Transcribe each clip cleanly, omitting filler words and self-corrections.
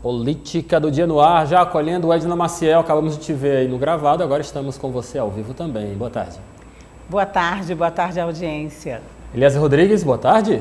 Política do Dia no Ar, já acolhendo o Edna Maciel, acabamos de te ver aí no gravado, agora estamos com você ao vivo também. Boa tarde. Boa tarde audiência. Eliezer Rodrigues, boa tarde.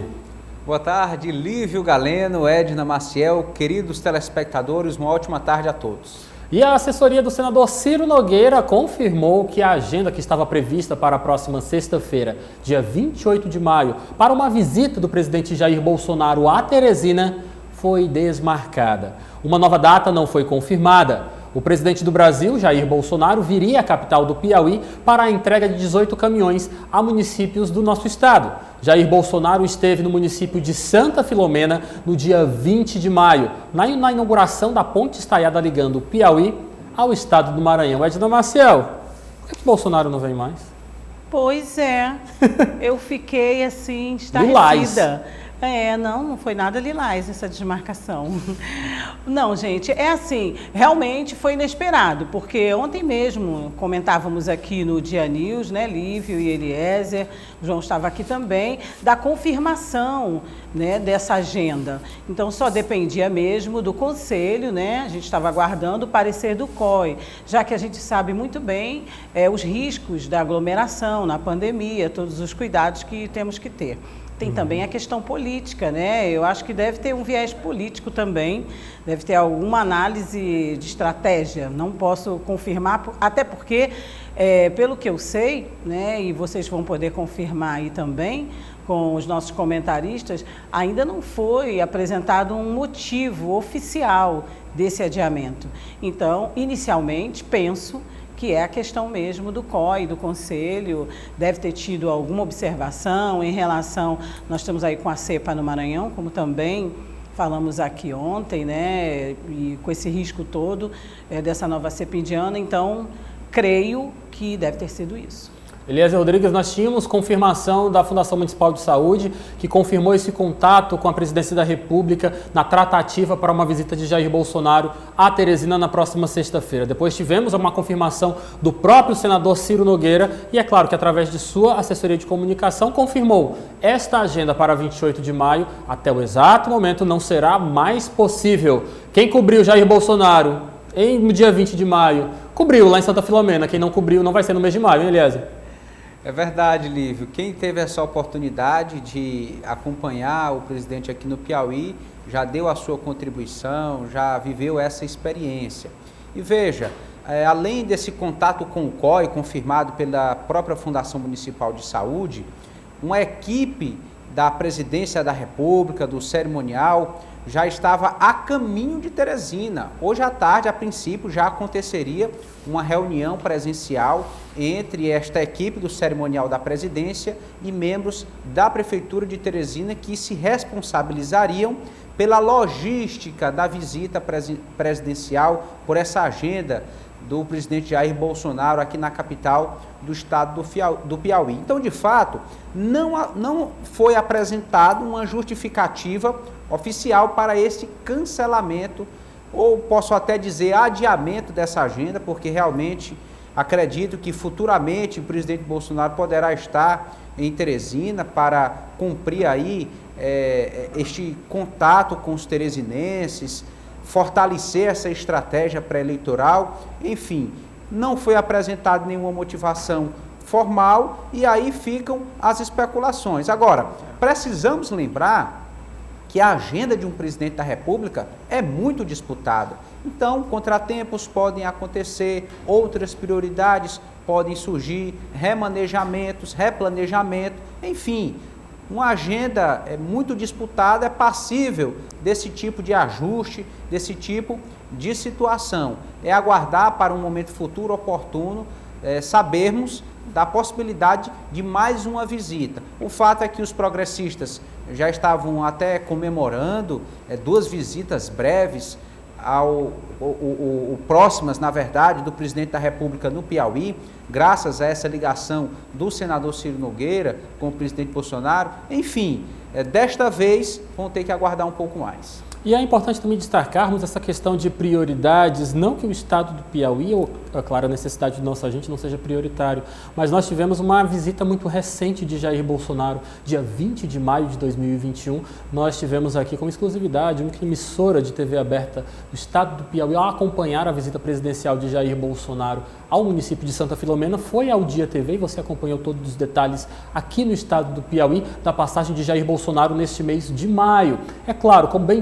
Boa tarde, Lívio Galeno, Edna Maciel, queridos telespectadores, uma ótima tarde a todos. E a assessoria do senador Ciro Nogueira confirmou que a agenda que estava prevista para a próxima sexta-feira, dia 28 de maio, para uma visita do presidente Jair Bolsonaro a Teresina, foi desmarcada. Uma nova data não foi confirmada. O presidente do Brasil, Jair Bolsonaro, viria à capital do Piauí para a entrega de 18 caminhões a municípios do nosso estado. Jair Bolsonaro esteve no município de Santa Filomena no dia 20 de maio, na inauguração da ponte estaiada ligando o Piauí ao estado do Maranhão. Edna Maciel, por que o Bolsonaro não vem mais? Pois é, eu fiquei assim, estarrecida. Não foi nada lilás essa desmarcação. Não, gente, é assim, realmente foi inesperado, porque ontem mesmo comentávamos aqui no Dia News, né, Lívio e Eliezer, o João estava aqui também, da confirmação, né, dessa agenda. Então só dependia mesmo do Conselho, né, a gente estava aguardando o parecer do COI, já que a gente sabe muito bem os riscos da aglomeração na pandemia, todos os cuidados que temos que ter. Tem também a questão política, né? Eu acho que deve ter um viés político também, deve ter alguma análise de estratégia. Não posso confirmar, até porque, pelo que eu sei, né, e vocês vão poder confirmar aí também com os nossos comentaristas, ainda não foi apresentado um motivo oficial desse adiamento. Então, inicialmente, penso que é a questão mesmo do COI, do Conselho, deve ter tido alguma observação em relação, nós estamos aí com a cepa no Maranhão, como também falamos aqui ontem, né, e com esse risco todo dessa nova cepa indiana, então creio que deve ter sido isso. Eliezer Rodrigues, nós tínhamos confirmação da Fundação Municipal de Saúde, que confirmou esse contato com a Presidência da República na tratativa para uma visita de Jair Bolsonaro a Teresina na próxima sexta-feira. Depois tivemos uma confirmação do próprio senador Ciro Nogueira e é claro que através de sua assessoria de comunicação confirmou esta agenda para 28 de maio, até o exato momento não será mais possível. Quem cobriu Jair Bolsonaro no dia 20 de maio, cobriu lá em Santa Filomena. Quem não cobriu não vai ser no mês de maio, hein, Eliezer? É verdade, Lívio. Quem teve essa oportunidade de acompanhar o presidente aqui no Piauí já deu a sua contribuição, já viveu essa experiência. E veja, além desse contato com o COI, confirmado pela própria Fundação Municipal de Saúde, uma equipe da Presidência da República, do cerimonial, já estava a caminho de Teresina. Hoje à tarde, a princípio, já aconteceria uma reunião presencial entre esta equipe do cerimonial da presidência e membros da Prefeitura de Teresina que se responsabilizariam pela logística da visita presidencial, por essa agenda do presidente Jair Bolsonaro aqui na capital do estado do Piauí. Então, de fato, não foi apresentada uma justificativa oficial para esse cancelamento, ou posso até dizer adiamento dessa agenda, porque realmente acredito que futuramente o presidente Bolsonaro poderá estar em Teresina para cumprir aí este contato com os teresinenses, fortalecer essa estratégia pré-eleitoral, enfim, não foi apresentada nenhuma motivação formal e aí ficam as especulações. Agora, precisamos lembrar que a agenda de um presidente da República é muito disputada. Então, contratempos podem acontecer, outras prioridades podem surgir, remanejamentos, replanejamento, enfim, uma agenda muito disputada é passível desse tipo de ajuste, desse tipo de situação. É aguardar para um momento futuro oportuno, sabermos da possibilidade de mais uma visita. O fato é que os progressistas já estavam até comemorando duas visitas breves próximas, na verdade, do presidente da República no Piauí, graças a essa ligação do senador Ciro Nogueira com o presidente Bolsonaro. Enfim, desta vez vão ter que aguardar um pouco mais. E é importante também destacarmos essa questão de prioridades, não que o estado do Piauí, ou a clara necessidade do nosso agente, não seja prioritário, mas nós tivemos uma visita muito recente de Jair Bolsonaro, dia 20 de maio de 2021, nós tivemos aqui com exclusividade uma emissora de TV aberta do estado do Piauí a acompanhar a visita presidencial de Jair Bolsonaro ao município de Santa Filomena, foi ao Dia TV e você acompanhou todos os detalhes aqui no estado do Piauí da passagem de Jair Bolsonaro neste mês de maio. É claro, como bem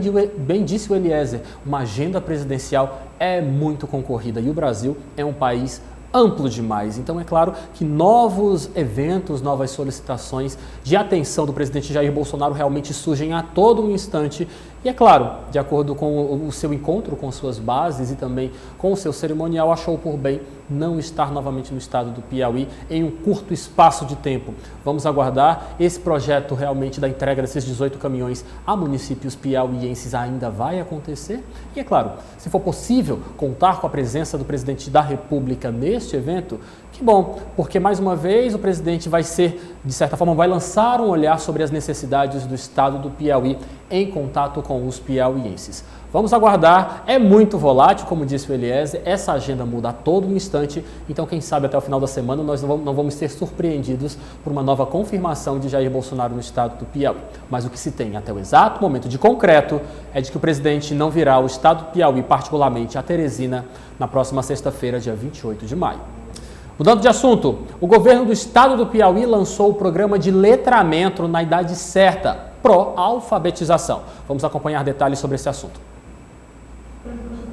disse o Eliezer, uma agenda presidencial é muito concorrida e o Brasil é um país amplo demais. Então é claro que novos eventos, novas solicitações de atenção do presidente Jair Bolsonaro realmente surgem a todo um instante. E é claro, de acordo com o seu encontro com suas bases e também com o seu cerimonial, achou por bem não estar novamente no estado do Piauí em um curto espaço de tempo. Vamos aguardar. Esse projeto realmente da entrega desses 18 caminhões a municípios piauienses ainda vai acontecer. E é claro, se for possível contar com a presença do presidente da República neste evento, que bom, porque mais uma vez o presidente vai ser, de certa forma, vai lançar um olhar sobre as necessidades do estado do Piauí em contato com os piauienses. Vamos aguardar, é muito volátil, como disse o Eliezer, essa agenda muda a todo instante, então quem sabe até o final da semana nós não vamos ser surpreendidos por uma nova confirmação de Jair Bolsonaro no estado do Piauí. Mas o que se tem até o exato momento de concreto é de que o presidente não virá ao estado do Piauí, particularmente a Teresina, na próxima sexta-feira, dia 28 de maio. Mudando de assunto, o governo do estado do Piauí lançou o programa de letramento na idade certa, pró-alfabetização. Vamos acompanhar detalhes sobre esse assunto.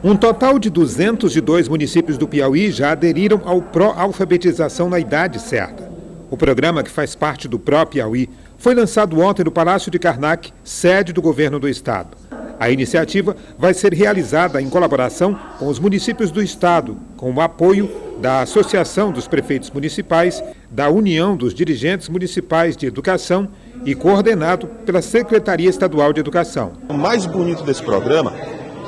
Um total de 202 municípios do Piauí já aderiram ao pró-alfabetização na idade certa. O programa, que faz parte do Pró-Piauí, foi lançado ontem no Palácio de Karnak, sede do governo do estado. A iniciativa vai ser realizada em colaboração com os municípios do estado, com o apoio da Associação dos Prefeitos Municipais, da União dos Dirigentes Municipais de Educação e coordenado pela Secretaria Estadual de Educação. O mais bonito desse programa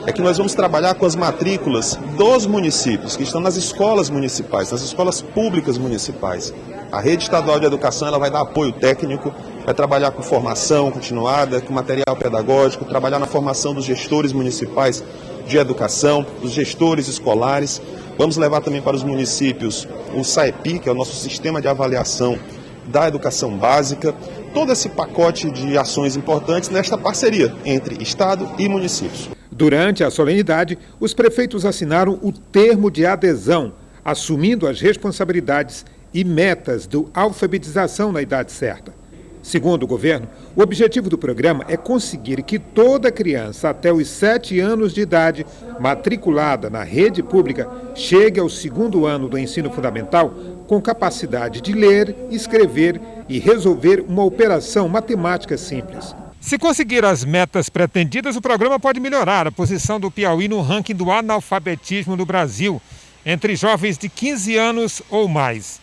é que nós vamos trabalhar com as matrículas dos municípios, que estão nas escolas municipais, nas escolas públicas municipais. A Rede Estadual de Educação ela vai dar apoio técnico, vai trabalhar com formação continuada, com material pedagógico, trabalhar na formação dos gestores municipais de educação, dos gestores escolares. Vamos levar também para os municípios o SAEPI, que é o nosso sistema de avaliação da educação básica. Todo esse pacote de ações importantes nesta parceria entre Estado e municípios. Durante a solenidade, os prefeitos assinaram o termo de adesão, assumindo as responsabilidades e metas do alfabetização na idade certa. Segundo o governo, o objetivo do programa é conseguir que toda criança até os 7 anos de idade matriculada na rede pública chegue ao 2º ano do ensino fundamental com capacidade de ler, escrever e resolver uma operação matemática simples. Se conseguir as metas pretendidas, o programa pode melhorar a posição do Piauí no ranking do analfabetismo no Brasil, entre jovens de 15 anos ou mais.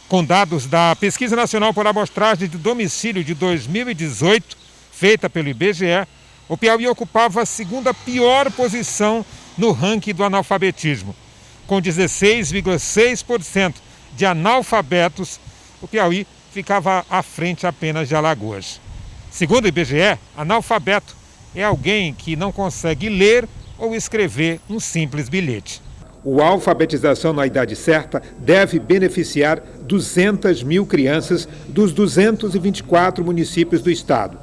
Com dados da Pesquisa Nacional por Amostragem de Domicílio de 2018, feita pelo IBGE, o Piauí ocupava a 2ª pior posição no ranking do analfabetismo. Com 16,6% de analfabetos, o Piauí ficava à frente apenas de Alagoas. Segundo o IBGE, analfabeto é alguém que não consegue ler ou escrever um simples bilhete. O alfabetização na idade certa deve beneficiar 200 mil crianças dos 224 municípios do estado.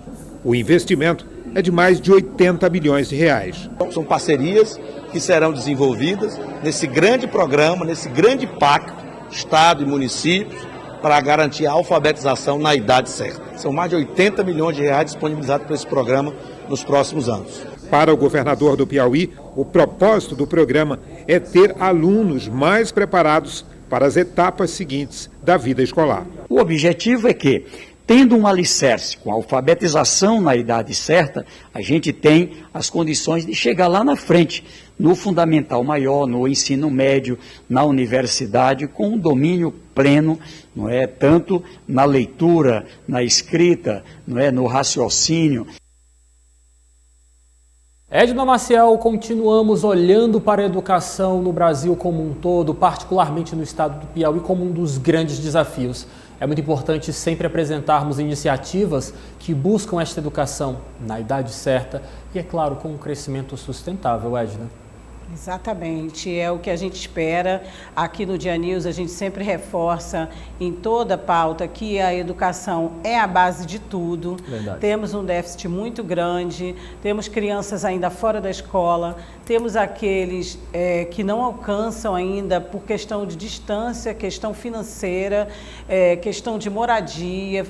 O investimento é de mais de 80 bilhões de reais. São parcerias que serão desenvolvidas nesse grande programa, nesse grande pacto, Estado e municípios, para garantir a alfabetização na idade certa. São mais de 80 milhões de reais disponibilizados para esse programa nos próximos anos. Para o governador do Piauí, o propósito do programa é ter alunos mais preparados para as etapas seguintes da vida escolar. O objetivo é que, tendo um alicerce com a alfabetização na idade certa, a gente tem as condições de chegar lá na frente, no fundamental maior, no ensino médio, na universidade, com um domínio pleno, não é, tanto na leitura, na escrita, não é, no raciocínio. Edna Maciel, continuamos olhando para a educação no Brasil como um todo, particularmente no estado do Piauí, como um dos grandes desafios. É muito importante sempre apresentarmos iniciativas que buscam esta educação na idade certa e, é claro, com um crescimento sustentável, Edna. Exatamente, é o que a gente espera. Aqui no Dia News a gente sempre reforça em toda a pauta que a educação é a base de tudo. Verdade. Temos um déficit muito grande, temos crianças ainda fora da escola, temos aqueles que não alcançam ainda por questão de distância, questão financeira, questão de moradia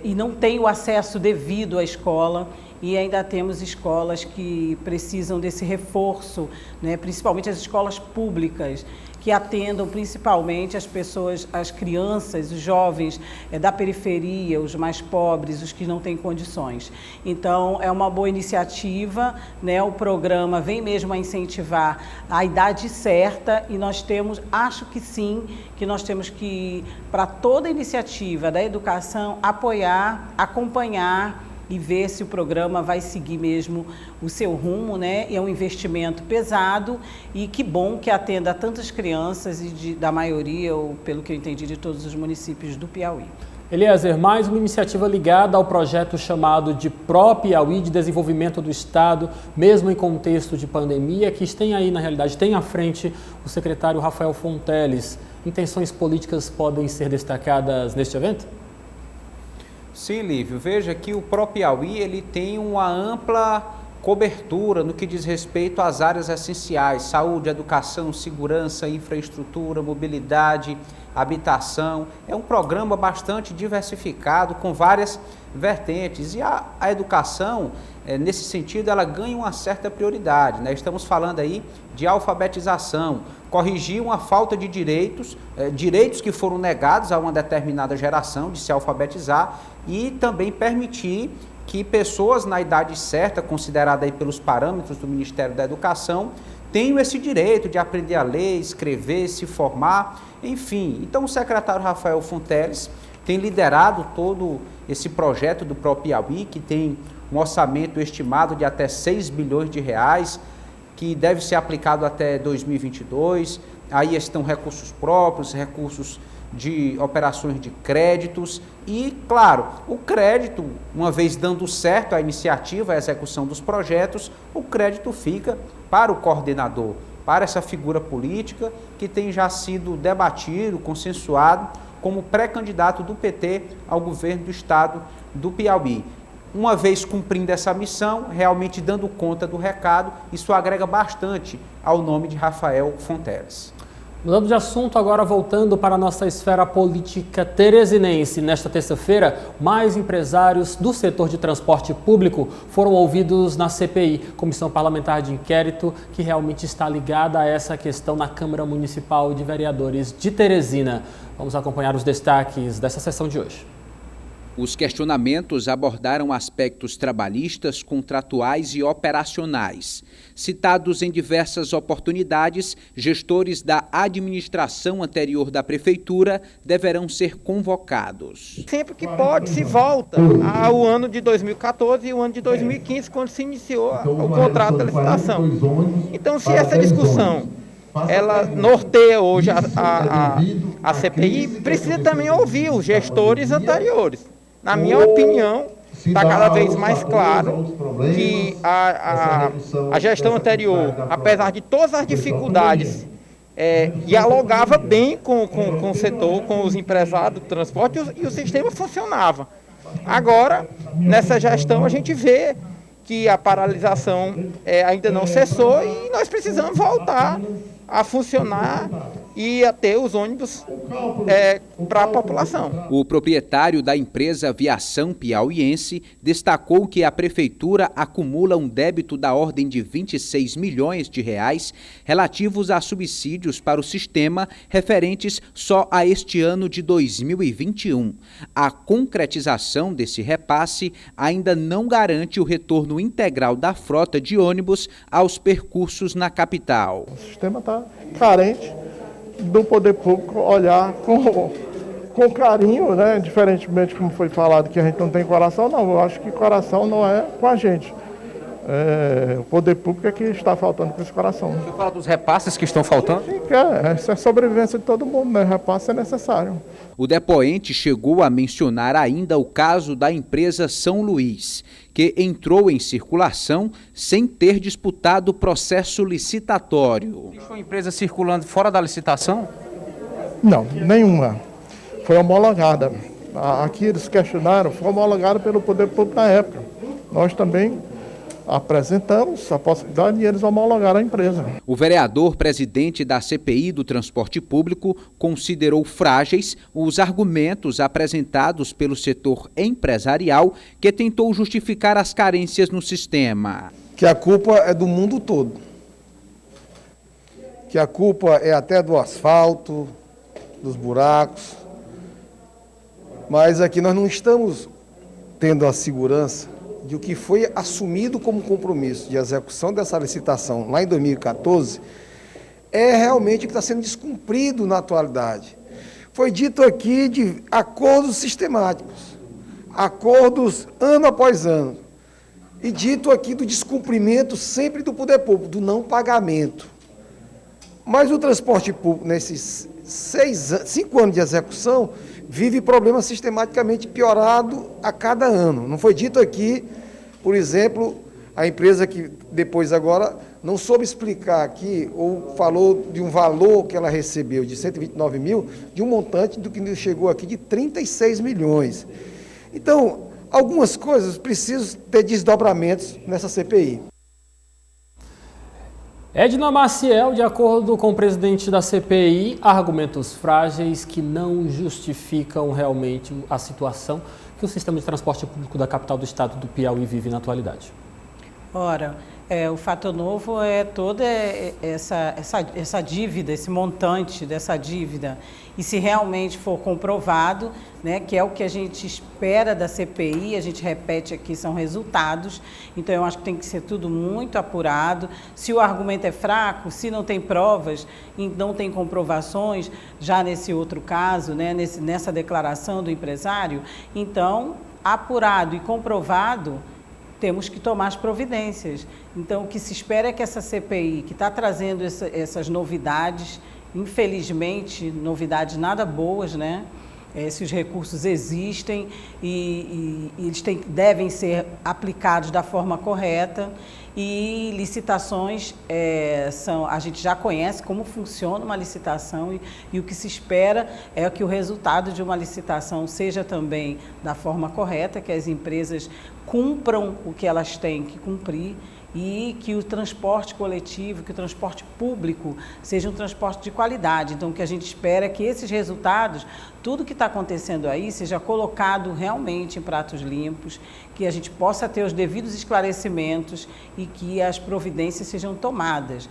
e não tem o acesso devido à escola. E ainda temos escolas que precisam desse reforço, né? Principalmente as escolas públicas, que atendam principalmente as pessoas, as crianças, os jovens da periferia, os mais pobres, os que não têm condições. Então, é uma boa iniciativa, né? O programa vem mesmo a incentivar a idade certa e nós temos, acho que sim, que nós temos que, para toda iniciativa da educação, apoiar, acompanhar, e ver se o programa vai seguir mesmo o seu rumo, né? E é um investimento pesado e que bom que atenda a tantas crianças e da maioria, ou pelo que eu entendi, de todos os municípios do Piauí. Eliezer, mais uma iniciativa ligada ao projeto chamado de Pro Piauí de Desenvolvimento do Estado, mesmo em contexto de pandemia, que tem aí, na realidade, tem à frente o secretário Rafael Fonteles. Intenções políticas podem ser destacadas neste evento? Sim, Lívio, veja que o Pro Piauí ele tem uma ampla cobertura no que diz respeito às áreas essenciais: saúde, educação, segurança, infraestrutura, mobilidade, habitação. É um programa bastante diversificado, com várias vertentes, e a educação, nesse sentido, ela ganha uma certa prioridade, né? Estamos falando aí de alfabetização, corrigir uma falta de direitos, direitos que foram negados a uma determinada geração de se alfabetizar, e também permitir que pessoas na idade certa, considerada aí pelos parâmetros do Ministério da Educação, tenham esse direito de aprender a ler, escrever, se formar, enfim. Então o secretário Rafael Fonteles tem liderado todo esse projeto do Pro Piauí, que tem um orçamento estimado de até 6 bilhões de reais, que deve ser aplicado até 2022. Aí estão recursos próprios, recursos de operações de créditos e, claro, o crédito, uma vez dando certo a iniciativa, a execução dos projetos, o crédito fica para o coordenador, para essa figura política que tem já sido debatido, consensuado como pré-candidato do PT ao governo do estado do Piauí. Uma vez cumprindo essa missão, realmente dando conta do recado, isso agrega bastante ao nome de Rafael Fonteles. Mudando de assunto, agora voltando para a nossa esfera política teresinense. Nesta terça-feira, mais empresários do setor de transporte público foram ouvidos na CPI, Comissão Parlamentar de Inquérito, que realmente está ligada a essa questão na Câmara Municipal de Vereadores de Teresina. Vamos acompanhar os destaques dessa sessão de hoje. Os questionamentos abordaram aspectos trabalhistas, contratuais e operacionais. Citados em diversas oportunidades, gestores da administração anterior da Prefeitura deverão ser convocados. Sempre que pode, se volta ao ano de 2014 e o ano de 2015, quando se iniciou o contrato da licitação. Então, se essa discussão ela norteia hoje a CPI, precisa também ouvir os gestores anteriores. Na minha opinião, está cada vez mais claro que a gestão anterior, apesar de todas as dificuldades, dialogava bem com o setor, com os empresários do transporte, e o sistema funcionava. Agora, nessa gestão, a gente vê que a paralisação ainda não cessou e nós precisamos voltar a funcionar e a ter os ônibus para a população. O proprietário da empresa Viação Piauiense destacou que a Prefeitura acumula um débito da ordem de 26 milhões de reais relativos a subsídios para o sistema referentes só a este ano de 2021. A concretização desse repasse ainda não garante o retorno integral da frota de ônibus aos percursos na capital. O sistema está carente do poder público olhar com carinho, né? Diferentemente como foi falado que a gente não tem coração, não, eu acho que coração não é com a gente. O poder público é que está faltando com esse coração. Você fala dos repasses que estão faltando? Sim, essa é a sobrevivência de todo mundo, né? Repasse é necessário. O depoente chegou a mencionar ainda o caso da empresa São Luís, que entrou em circulação sem ter disputado o processo licitatório. Existe uma empresa circulando fora da licitação? Não, nenhuma. Foi homologada. Aqui eles questionaram, foi homologada pelo poder público na época. Nós também apresentamos a possibilidade e eles homologaram a empresa. O vereador presidente da CPI do Transporte Público considerou frágeis os argumentos apresentados pelo setor empresarial que tentou justificar as carências no sistema. Que a culpa é do mundo todo. Que a culpa é até do asfalto, dos buracos. Mas aqui nós não estamos tendo a segurança de o que foi assumido como compromisso de execução dessa licitação lá em 2014 é realmente o que está sendo descumprido na atualidade. Foi dito aqui de acordos sistemáticos, acordos ano após ano, e dito aqui do descumprimento sempre do poder público, do não pagamento. Mas o transporte público, nesses 5 anos de execução, vive problemas sistematicamente piorados a cada ano. Não foi dito aqui, por exemplo, a empresa que depois agora não soube explicar aqui, ou falou de um valor que ela recebeu de 129 mil, de um montante do que chegou aqui de 36 milhões. Então, algumas coisas precisam ter desdobramentos nessa CPI. Edna Maciel, de acordo com o presidente da CPI, argumentos frágeis que não justificam realmente a situação que o sistema de transporte público da capital do estado do Piauí vive na atualidade. Ora, o fato novo é toda essa dívida, esse montante dessa dívida. E se realmente for comprovado, né, que é o que a gente espera da CPI, a gente repete aqui, são resultados. Então, eu acho que tem que ser tudo muito apurado. Se o argumento é fraco, se não tem provas, não tem comprovações, já nesse outro caso, né, nessa declaração do empresário, então, apurado e comprovado, temos que tomar as providências. Então, o que se espera é que essa CPI, que está trazendo essas novidades, infelizmente, novidades nada boas, né? Se os recursos existem e eles devem ser aplicados da forma correta. E licitações, a gente já conhece como funciona uma licitação e o que se espera é que o resultado de uma licitação seja também da forma correta, que as empresas cumpram o que elas têm que cumprir e que o transporte coletivo, que o transporte público seja um transporte de qualidade. Então, o que a gente espera é que esses resultados, tudo que está acontecendo aí, seja colocado realmente em pratos limpos, que a gente possa ter os devidos esclarecimentos e que as providências sejam tomadas.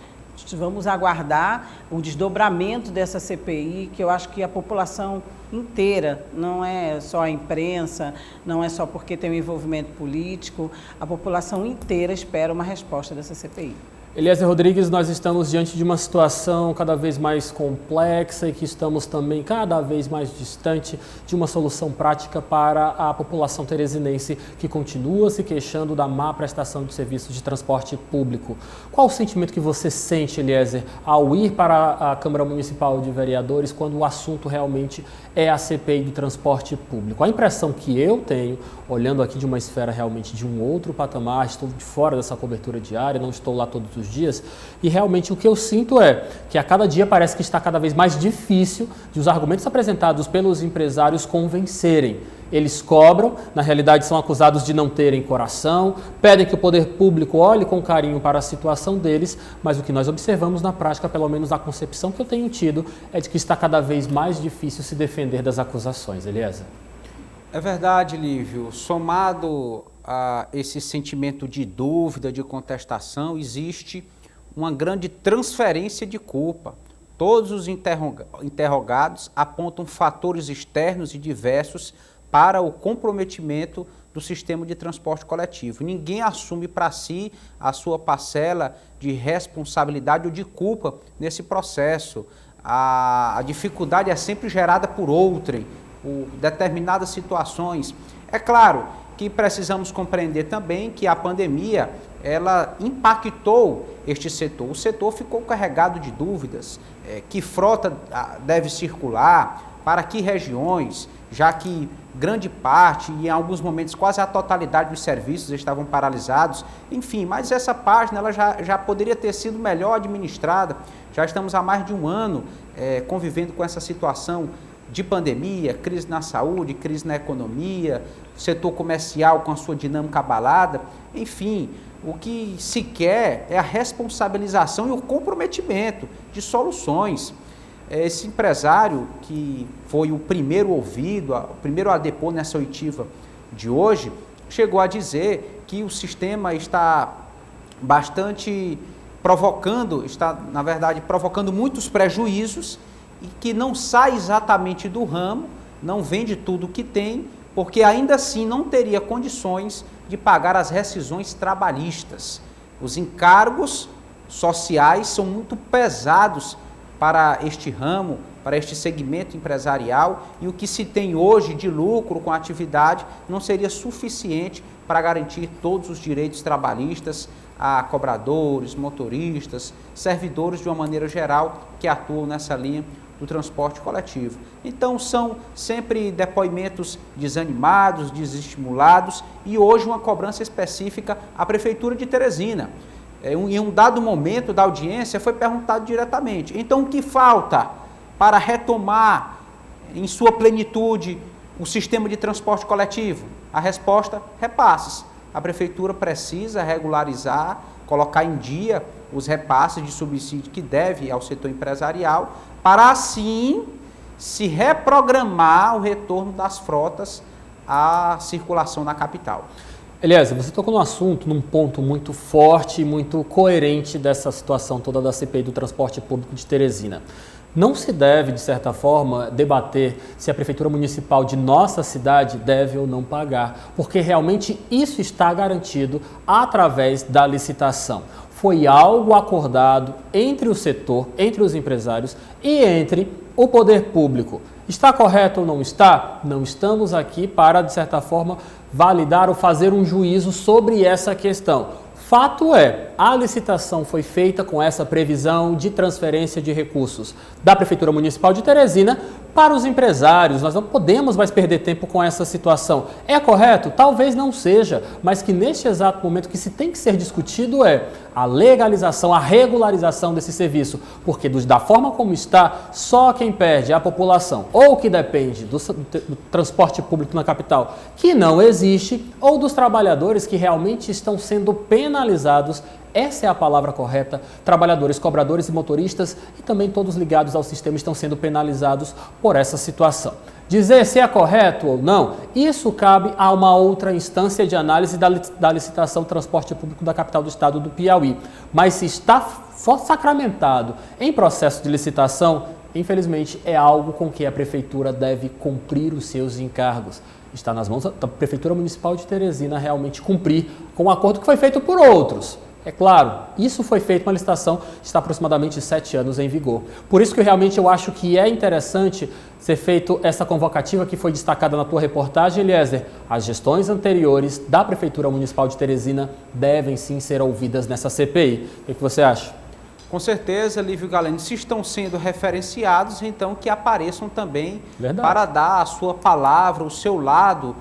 Vamos aguardar o desdobramento dessa CPI, que eu acho que a população inteira, não é só a imprensa, não é só porque tem um envolvimento político, a população inteira espera uma resposta dessa CPI. Eliezer Rodrigues, nós estamos diante de uma situação cada vez mais complexa e que estamos também cada vez mais distante de uma solução prática para a população teresinense que continua se queixando da má prestação de serviços de transporte público. Qual o sentimento que você sente, Eliezer, ao ir para a Câmara Municipal de Vereadores quando o assunto realmente é a CPI do transporte público? A impressão que eu tenho, olhando aqui de uma esfera realmente de um outro patamar, estou de fora dessa cobertura diária, não estou lá todos os dias, e realmente o que eu sinto é que a cada dia parece que está cada vez mais difícil de os argumentos apresentados pelos empresários convencerem. Eles cobram, na realidade são acusados de não terem coração, pedem que o poder público olhe com carinho para a situação deles, mas o que nós observamos na prática, pelo menos a concepção que eu tenho tido, é de que está cada vez mais difícil se defender das acusações. Eliezer? É verdade, Lívio. Somado a esse sentimento de dúvida, de contestação, existe uma grande transferência de culpa. Todos os interrogados apontam fatores externos e diversos para o comprometimento do sistema de transporte coletivo. Ninguém assume para si a sua parcela de responsabilidade ou de culpa nesse processo. A dificuldade é sempre gerada por outrem, por determinadas situações. É claro que precisamos compreender também que a pandemia ela impactou este setor. O setor ficou carregado de dúvidas, que frota deve circular, para que regiões, já que grande parte e em alguns momentos quase a totalidade dos serviços estavam paralisados. Enfim, mas essa página ela já poderia ter sido melhor administrada. Já estamos há mais de um ano convivendo com essa situação de pandemia, crise na saúde, crise na economia, setor comercial com a sua dinâmica abalada. Enfim, o que se quer é a responsabilização e o comprometimento de soluções. Esse empresário, que foi o primeiro ouvido, o primeiro a depor nessa oitiva de hoje, chegou a dizer que o sistema está bastante na verdade, provocando muitos prejuízos e que não sai exatamente do ramo, não vende tudo o que tem, porque ainda assim não teria condições de pagar as rescisões trabalhistas. Os encargos sociais são muito pesados para este ramo, para este segmento empresarial, e o que se tem hoje de lucro com a atividade não seria suficiente para garantir todos os direitos trabalhistas a cobradores, motoristas, servidores de uma maneira geral que atuam nessa linha do transporte coletivo. Então são sempre depoimentos desanimados, desestimulados, e hoje uma cobrança específica à Prefeitura de Teresina. Em um dado momento da audiência foi perguntado diretamente: então o que falta para retomar em sua plenitude o sistema de transporte coletivo? A resposta: repasses. A Prefeitura precisa regularizar, colocar em dia os repasses de subsídio que deve ao setor empresarial, para assim se reprogramar o retorno das frotas à circulação na capital. Eliezer, você tocou no assunto, num ponto muito forte e muito coerente dessa situação toda da CPI do transporte público de Teresina. Não se deve, de certa forma, debater se a Prefeitura Municipal de nossa cidade deve ou não pagar, porque realmente isso está garantido através da licitação. Foi algo acordado entre o setor, entre os empresários e entre o poder público. Está correto ou não está? Não estamos aqui para, de certa forma, validar ou fazer um juízo sobre essa questão. Fato é, a licitação foi feita com essa previsão de transferência de recursos da Prefeitura Municipal de Teresina para os empresários. Nós não podemos mais perder tempo com essa situação. É correto? Talvez não seja, mas que neste exato momento o que se tem que ser discutido é a legalização, a regularização desse serviço, porque da forma como está, só quem perde é a população, ou que depende do transporte público na capital, que não existe, ou dos trabalhadores que realmente estão sendo penalizados. Essa é a palavra correta. Trabalhadores, cobradores e motoristas e também todos ligados ao sistema estão sendo penalizados por essa situação. Dizer se é correto ou não, isso cabe a uma outra instância de análise da licitação do transporte público da capital do estado do Piauí. Mas se está sacramentado em processo de licitação, infelizmente é algo com que a Prefeitura deve cumprir os seus encargos. Está nas mãos da Prefeitura Municipal de Teresina realmente cumprir com o acordo que foi feito por outros. É claro, isso foi feito, uma licitação está aproximadamente 7 anos em vigor. Por isso que realmente eu acho que é interessante ser feito essa convocativa que foi destacada na tua reportagem, Eliezer. As gestões anteriores da Prefeitura Municipal de Teresina devem sim ser ouvidas nessa CPI. O que você acha? Com certeza, Lívio Galeno, se estão sendo referenciados, então que apareçam também para dar a sua palavra, o seu lado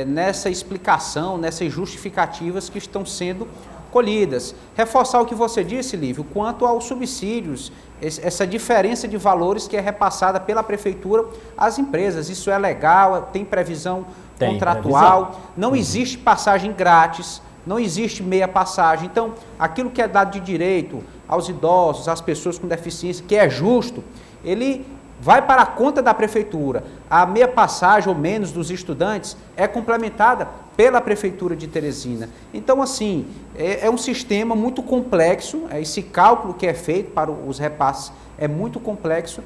nessa explicação, nessas justificativas que estão sendo colhidas. Reforçar o que você disse, Lívio, quanto aos subsídios, essa diferença de valores que é repassada pela Prefeitura às empresas. Isso é legal, tem previsão contratual, não existe passagem grátis, não existe meia passagem. Então, aquilo que é dado de direito aos idosos, às pessoas com deficiência, que é justo, ele vai para a conta da Prefeitura. A meia passagem ou menos dos estudantes é complementada pela Prefeitura de Teresina. Então, assim, é um sistema muito complexo, esse cálculo que é feito para os repasses é muito complexo.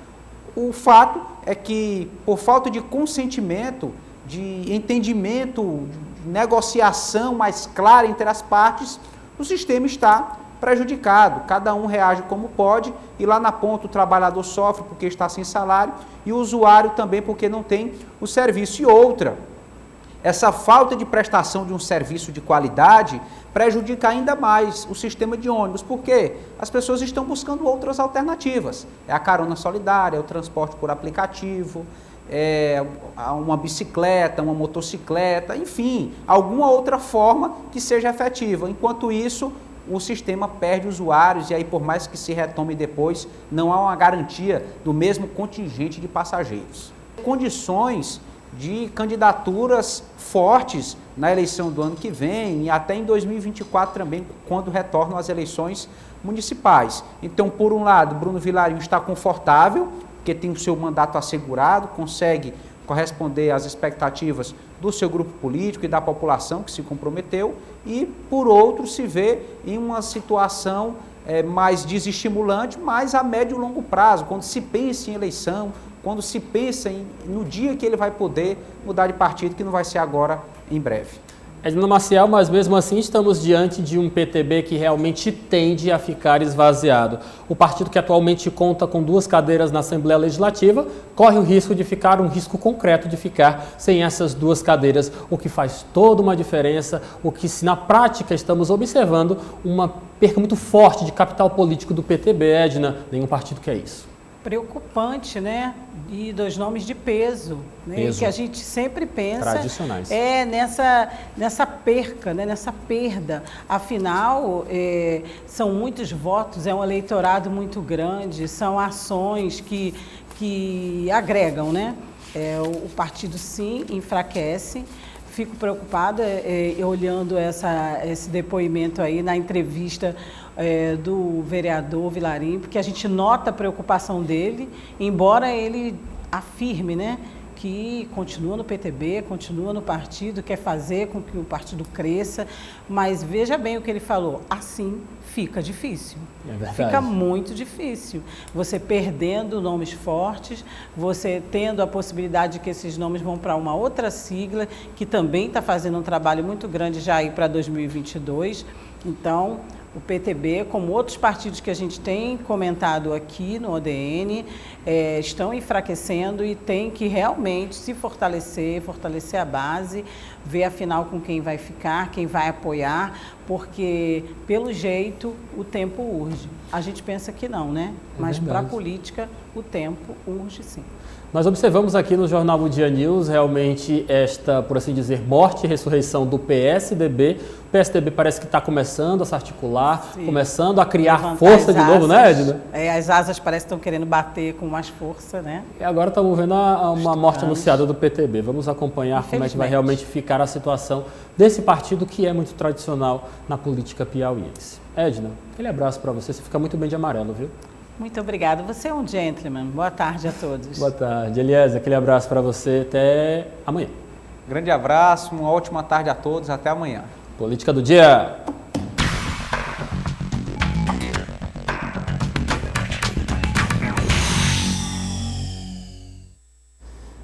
O fato é que, por falta de consentimento, de entendimento, de negociação mais clara entre as partes, o sistema está prejudicado. Cada um reage como pode e lá na ponta o trabalhador sofre porque está sem salário e o usuário também porque não tem o serviço. E outra, essa falta de prestação de um serviço de qualidade prejudica ainda mais o sistema de ônibus, porque as pessoas estão buscando outras alternativas. É a carona solidária, é o transporte por aplicativo, é uma bicicleta, uma motocicleta, enfim, alguma outra forma que seja efetiva. Enquanto isso, o sistema perde usuários e aí, por mais que se retome depois, não há uma garantia do mesmo contingente de passageiros. Condições de candidaturas fortes na eleição do ano que vem e até em 2024 também, quando retornam as eleições municipais. Então, por um lado, Bruno Vilarinho está confortável, porque tem o seu mandato assegurado, consegue corresponder às expectativas do seu grupo político e da população que se comprometeu, e, por outro, se vê em uma situação mais desestimulante, mas a médio e longo prazo, quando se pensa em eleição, quando se pensa no dia que ele vai poder mudar de partido, que não vai ser agora, em breve. Edna Maciel, mas mesmo assim estamos diante de um PTB que realmente tende a ficar esvaziado. O partido que atualmente conta com 2 cadeiras na Assembleia Legislativa corre o risco de ficar, um risco concreto de ficar sem essas 2 cadeiras, o que faz toda uma diferença, o que se na prática estamos observando uma perca muito forte de capital político do PTB, Edna, nenhum partido quer isso. Preocupante, né? E 2 nomes de peso, né? Peso. Que a gente sempre pensa tradicionais. Nessa perca, né? Nessa perda. Afinal, são muitos votos, é um eleitorado muito grande, são ações que agregam, né? O partido sim enfraquece. Fico preocupada olhando esse depoimento aí na entrevista do vereador Vilarinho, porque a gente nota a preocupação dele, embora ele afirme, né, que continua no PTB, continua no partido, quer fazer com que o partido cresça, mas veja bem o que ele falou, assim fica difícil, fica muito difícil, você perdendo nomes fortes, você tendo a possibilidade de que esses nomes vão para uma outra sigla, que também está fazendo um trabalho muito grande já aí para 2022, então o PTB, como outros partidos que a gente tem comentado aqui no ODN, estão enfraquecendo e tem que realmente se fortalecer a base, ver afinal com quem vai ficar, quem vai apoiar, porque pelo jeito o tempo urge. A gente pensa que não, né? Mas para a política o tempo urge sim. Nós observamos aqui no Jornal O Dia News realmente esta, por assim dizer, morte e ressurreição do PSDB. O PSDB parece que está começando a se articular, sim, começando a criar força de novo, né, Edna? As asas parecem que estão querendo bater com mais força, né? E agora estamos vendo uma morte anunciada do PTB. Vamos acompanhar como é que vai realmente ficar a situação desse partido que é muito tradicional na política piauiense. Edna, aquele abraço para você. Você fica muito bem de amarelo, viu? Muito obrigada. Você é um gentleman. Boa tarde a todos. Boa tarde. Eliezer, aquele abraço para você. Até amanhã. Grande abraço, uma ótima tarde a todos. Até amanhã. Política do Dia.